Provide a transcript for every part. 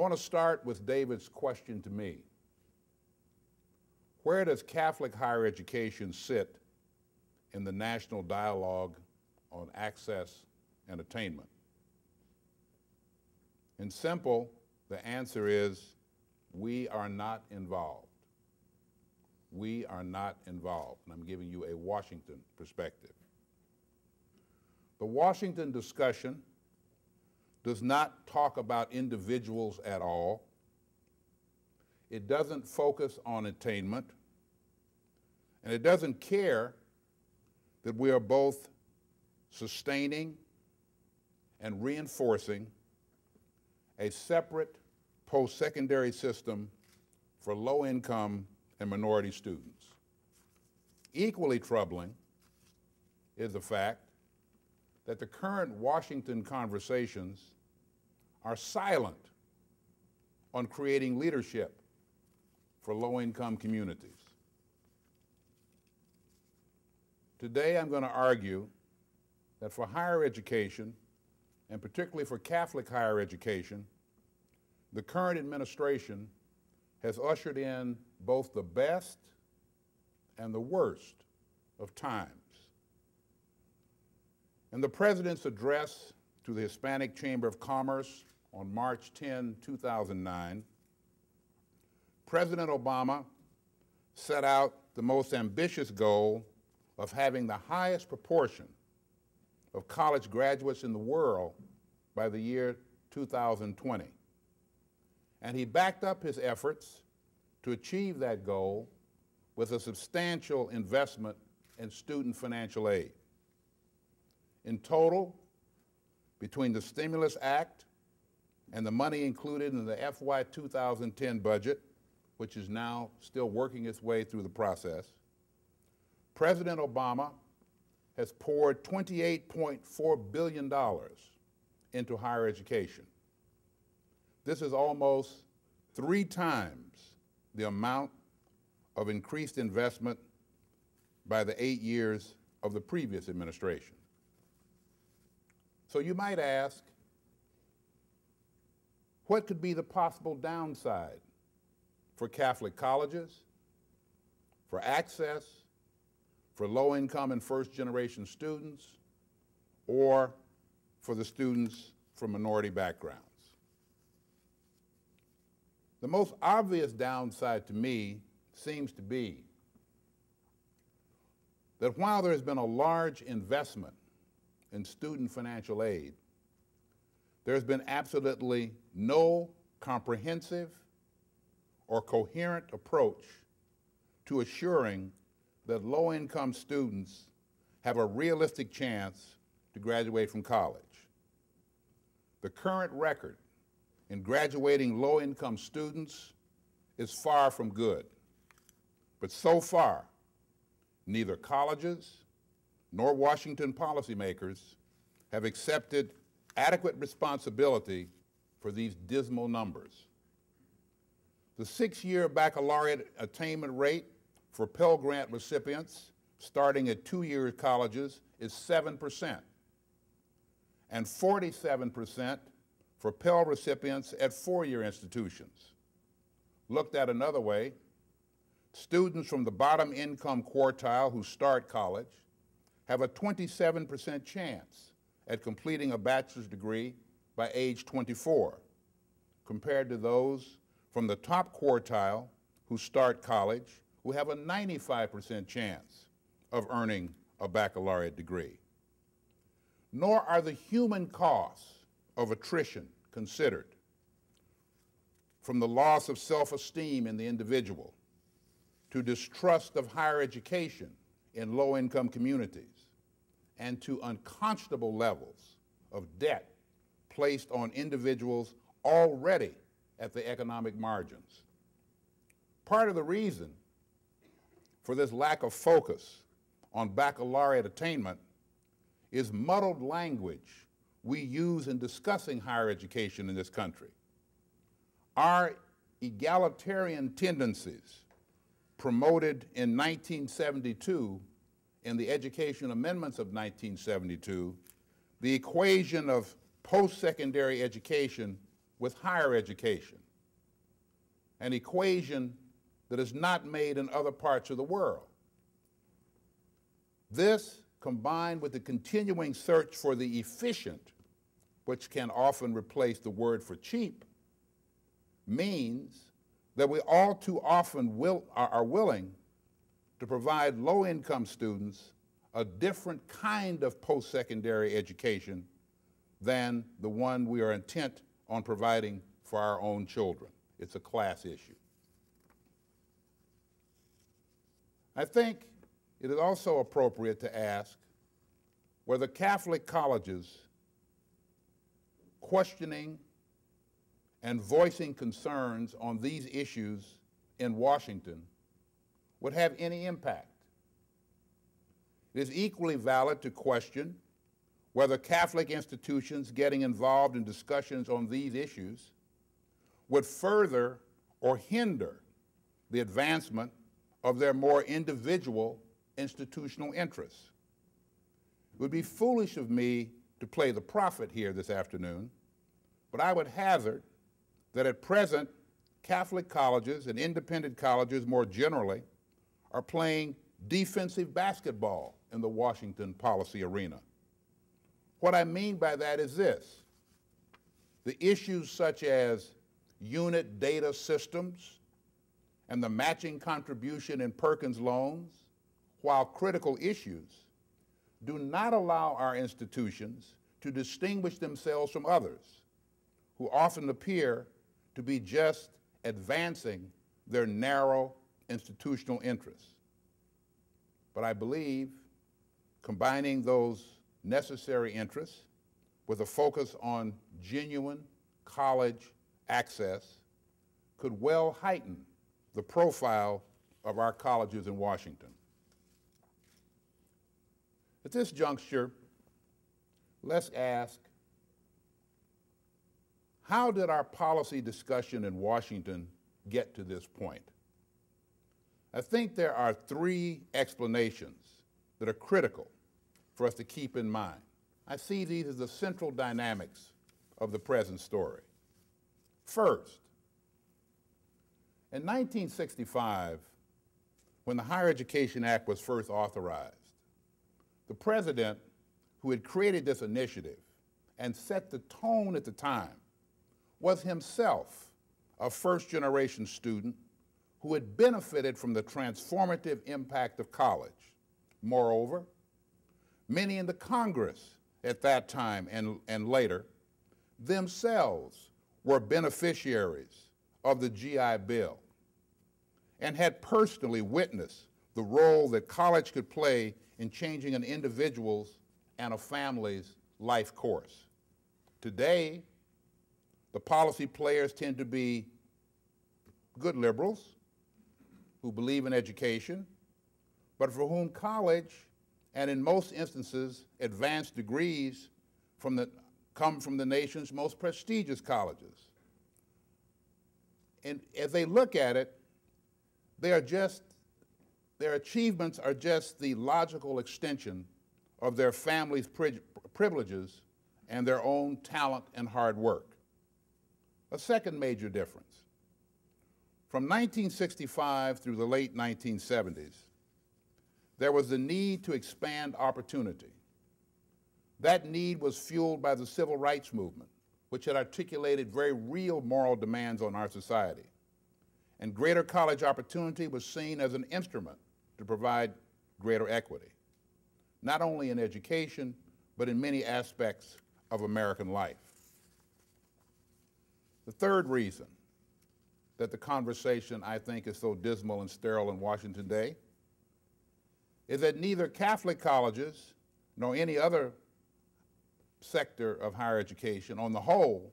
want to start with David's question to me. Where does Catholic higher education sit in the national dialogue on access and attainment? In simple, the answer is we are not involved. We are not involved, and I'm giving you a Washington perspective. The Washington discussion does not talk about individuals at all. It doesn't focus on attainment, and it doesn't care that we are both sustaining and reinforcing a separate post-secondary system for low-income and minority students. Equally troubling is the fact that the current Washington conversations are silent on creating leadership for low-income communities. Today I'm going to argue that for higher education, and particularly for Catholic higher education, the current administration has ushered in both the best and the worst of times. In the President's address to the Hispanic Chamber of Commerce on March 10, 2009, President Obama set out the most ambitious goal of having the highest proportion of college graduates in the world by the year 2020. And he backed up his efforts to achieve that goal with a substantial investment in student financial aid. In total, between the Stimulus Act and the money included in the FY 2010 budget, which is now still working its way through the process, President Obama has poured $28.4 billion into higher education. This is almost 3 times the amount of increased investment by the 8 years of the previous administration. So you might ask, what could be the possible downside for Catholic colleges, for access, for low-income and first-generation students, or for the students from minority backgrounds? The most obvious downside to me seems to be that while there has been a large investment in student financial aid, there has been absolutely no comprehensive or coherent approach to assuring that low-income students have a realistic chance to graduate from college. The current record in graduating low-income students is far from good. But so far, neither colleges nor Washington policymakers have accepted adequate responsibility for these dismal numbers. The 6-year baccalaureate attainment rate for Pell Grant recipients starting at 2-year colleges is 7%, and 47% for Pell recipients at 4-year institutions. Looked at another way, students from the bottom income quartile who start college have a 27% chance at completing a bachelor's degree by age 24, compared to those from the top quartile who start college who have a 95% chance of earning a baccalaureate degree. Nor are the human costs of attrition considered, from the loss of self-esteem in the individual to distrust of higher education in low-income communities and to unconscionable levels of debt placed on individuals already at the economic margins. Part of the reason for this lack of focus on baccalaureate attainment is muddled language we use in discussing higher education in this country. Our egalitarian tendencies promoted in 1972 in the Education Amendments of 1972, the equation of post-secondary education with higher education, an equation that is not made in other parts of the world. This, combined with the continuing search for the efficient, which can often replace the word for cheap, means that we all too often are willing to provide low-income students a different kind of post-secondary education than the one we are intent on providing for our own children. It's a class issue. I think it is also appropriate to ask whether Catholic colleges questioning and voicing concerns on these issues in Washington would have any impact. It is equally valid to question whether Catholic institutions getting involved in discussions on these issues would further or hinder the advancement of their more individual institutional interests. It would be foolish of me to play the prophet here this afternoon, but I would hazard that at present, Catholic colleges and independent colleges more generally are playing defensive basketball in the Washington policy arena. What I mean by that is this: the issues such as unit data systems and the matching contribution in Perkins loans, while critical issues, do not allow our institutions to distinguish themselves from others who often appear to be just advancing their narrow institutional interests. But I believe combining those necessary interests with a focus on genuine college access could well heighten the profile of our colleges in Washington. At this juncture, let's ask, how did our policy discussion in Washington get to this point? I think there are three explanations that are critical for us to keep in mind. I see these as the central dynamics of the present story. First, in 1965, when the Higher Education Act was first authorized, the president who had created this initiative and set the tone at the time was himself a first-generation student who had benefited from the transformative impact of college. Moreover, many in the Congress at that time and later themselves were beneficiaries of the GI Bill and had personally witnessed the role that college could play in changing an individual's and a family's life course. Today, the policy players tend to be good liberals who believe in education, but for whom college, and in most instances, advanced degrees come from the nation's most prestigious colleges. And as they look at it, their achievements are just the logical extension of their family's privileges and their own talent and hard work. A second major difference. From 1965 through the late 1970s, there was the need to expand opportunity. That need was fueled by the civil rights movement, which had articulated very real moral demands on our society. And greater college opportunity was seen as an instrument to provide greater equity, not only in education, but in many aspects of American life. The third reason that the conversation, I think, is so dismal and sterile in Washington today is that neither Catholic colleges nor any other sector of higher education on the whole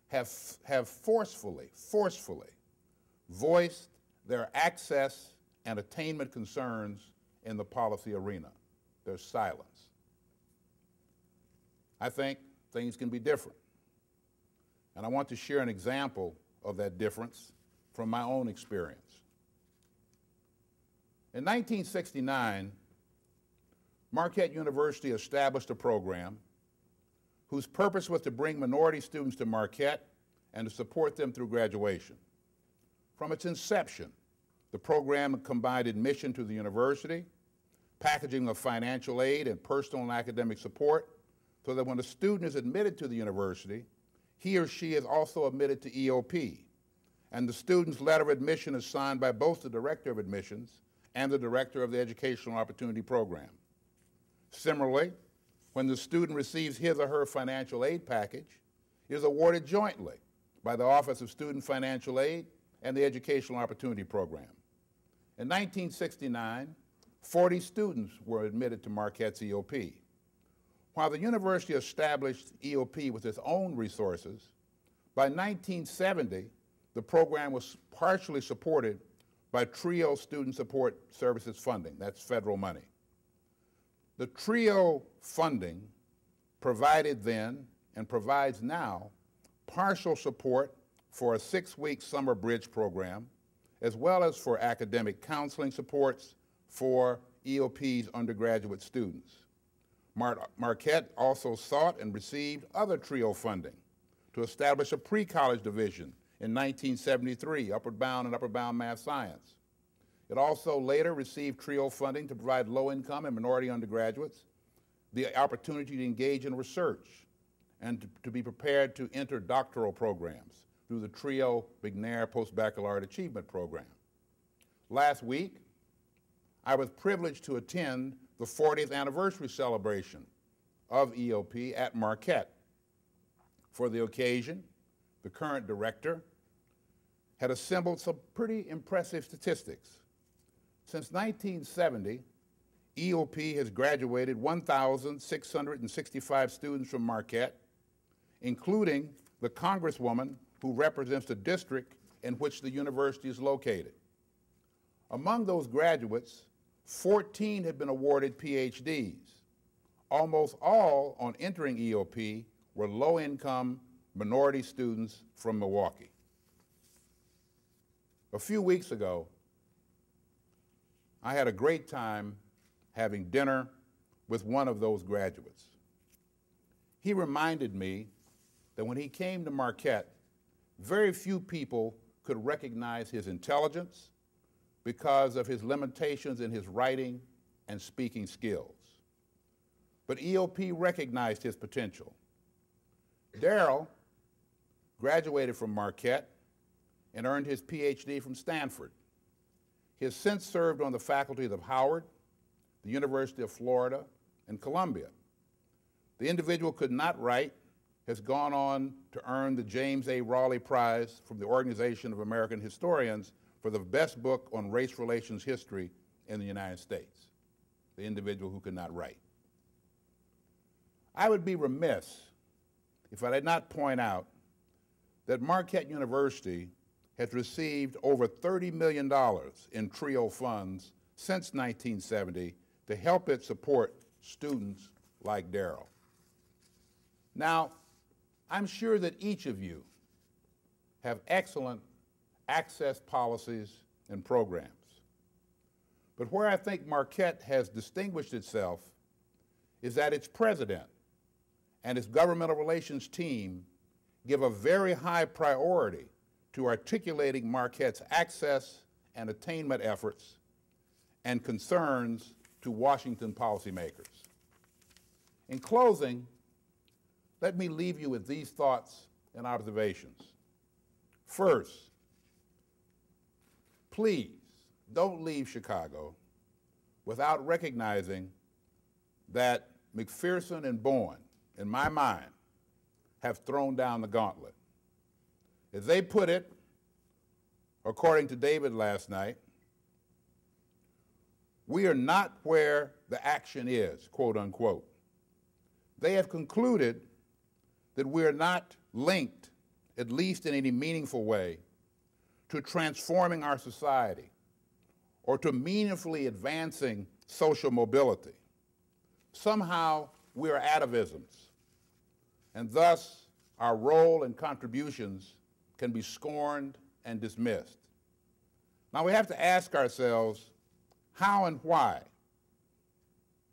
have forcefully voiced their access and attainment concerns in the policy arena. There's silence. I think things can be different. And I want to share an example of that difference from my own experience. In 1969, Marquette University established a program whose purpose was to bring minority students to Marquette and to support them through graduation. From its inception, the program combined admission to the university, packaging of financial aid and personal and academic support, so that when a student is admitted to the university, he or she is also admitted to EOP, and the student's letter of admission is signed by both the Director of Admissions and the Director of the Educational Opportunity Program. Similarly, when the student receives his or her financial aid package, it is awarded jointly by the Office of Student Financial Aid and the Educational Opportunity Program. In 1969, 40 students were admitted to Marquette's EOP. While the university established EOP with its own resources, by 1970, the program was partially supported by TRIO Student Support Services funding. That's federal money. The TRIO funding provided then and provides now partial support for a 6-week summer bridge program, as well as for academic counseling supports for EOP's undergraduate students. Marquette also sought and received other TRIO funding to establish a pre-college division in 1973, Upward Bound and Upward Bound Math Science. It also later received TRIO funding to provide low-income and minority undergraduates the opportunity to engage in research and to be prepared to enter doctoral programs through the TRIO McNair Post-Baccalaureate Achievement Program. Last week, I was privileged to attend the 40th anniversary celebration of EOP at Marquette. For the occasion, the current director had assembled some pretty impressive statistics. Since 1970, EOP has graduated 1,665 students from Marquette, including the congresswoman who represents the district in which the university is located. Among those graduates, 14 have been awarded PhDs. Almost all on entering EOP were low-income minority students from Milwaukee. A few weeks ago, I had a great time having dinner with one of those graduates. He reminded me that when he came to Marquette, very few people could recognize his intelligence because of his limitations in his writing and speaking skills. But EOP recognized his potential. Darrell graduated from Marquette and earned his PhD from Stanford. He has since served on the faculties of Howard, the University of Florida, and Columbia. The individual could not write, has gone on to earn the James A. Raleigh Prize from the Organization of American Historians for the best book on race relations history in the United States, the individual who could not write. I would be remiss if I did not point out that Marquette University has received over $30 million in TRIO funds since 1970 to help it support students like Darrell. Now, I'm sure that each of you have excellent access policies and programs. But where I think Marquette has distinguished itself is that its president and its governmental relations team give a very high priority to articulating Marquette's access and attainment efforts and concerns to Washington policymakers. In closing, let me leave you with these thoughts and observations. First, please don't leave Chicago without recognizing that McPherson and Bowen, in my mind, have thrown down the gauntlet. As they put it, according to David last night, we are not where the action is, quote unquote. They have concluded that we are not linked, at least in any meaningful way, to transforming our society or to meaningfully advancing social mobility. Somehow we are atavisms, and thus our role and contributions can be scorned and dismissed. Now we have to ask ourselves, how and why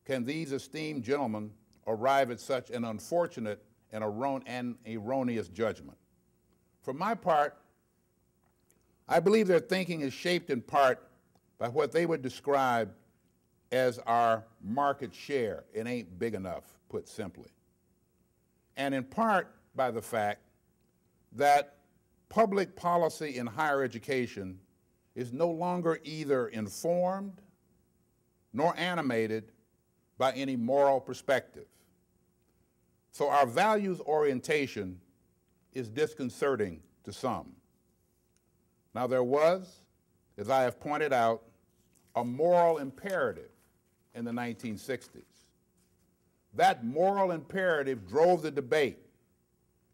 can these esteemed gentlemen arrive at such an unfortunate and erroneous judgment? For my part, I believe their thinking is shaped in part by what they would describe as our market share. It ain't big enough, put simply. And in part by the fact that public policy in higher education is no longer either informed nor animated by any moral perspective. So our values orientation is disconcerting to some. Now there was, as I have pointed out, a moral imperative in the 1960s. That moral imperative drove the debate,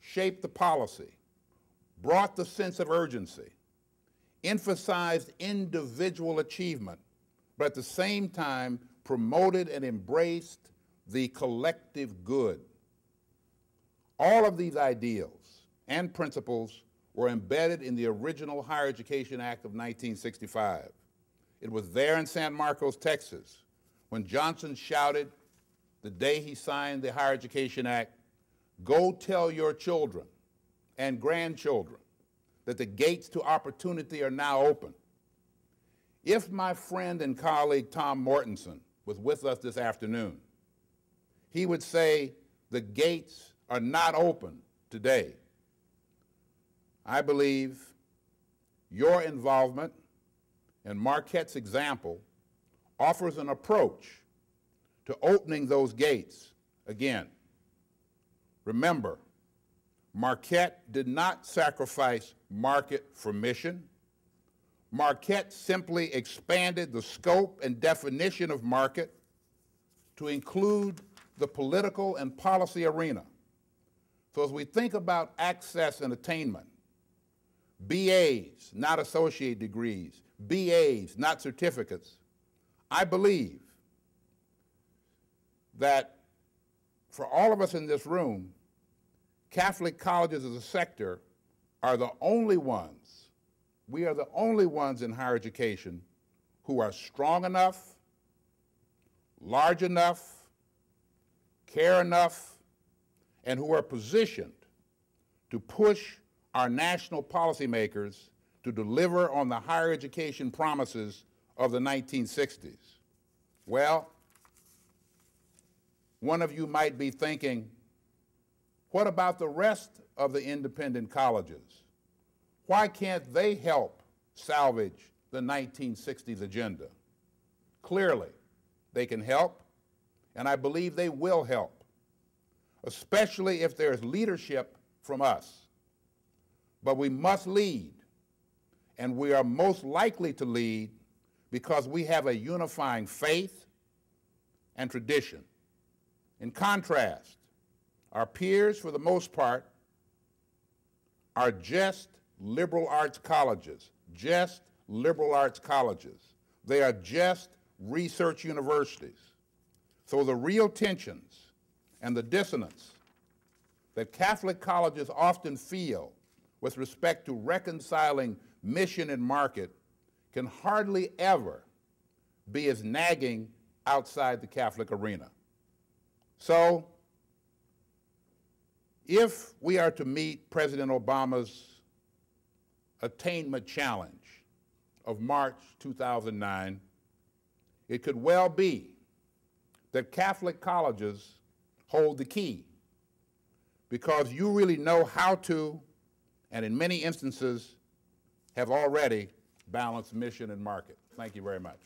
shaped the policy, brought the sense of urgency, emphasized individual achievement, but at the same time promoted and embraced the collective good. All of these ideals and principles were embedded in the original Higher Education Act of 1965. It was there in San Marcos, Texas, when Johnson shouted the day he signed the Higher Education Act, "Go tell your children and grandchildren that the gates to opportunity are now open." If my friend and colleague Tom Mortensen was with us this afternoon, he would say the gates are not open today. I believe your involvement and Marquette's example offers an approach to opening those gates again. Remember, Marquette did not sacrifice market for mission. Marquette simply expanded the scope and definition of market to include the political and policy arena. So as we think about access and attainment, BAs, not associate degrees, BAs, not certificates, I believe that for all of us in this room, Catholic colleges as a sector are the only ones, we are the only ones in higher education who are strong enough, large enough, care enough, and who are positioned to push our national policymakers to deliver on the higher education promises of the 1960s. Well, one of you might be thinking, what about the rest of the independent colleges? Why can't they help salvage the 1960s agenda? Clearly, they can help, and I believe they will help, especially if there's leadership from us. But we must lead, and we are most likely to lead because we have a unifying faith and tradition. In contrast, our peers, for the most part, are just liberal arts colleges, just liberal arts colleges. They are just research universities. So the real tensions and the dissonance that Catholic colleges often feel with respect to reconciling mission and market can hardly ever be as nagging outside the Catholic arena. So, if we are to meet President Obama's Attainment Challenge of March 2009, it could well be that Catholic colleges hold the key because you really know how to, and in many instances, have already balanced mission and market. Thank you very much.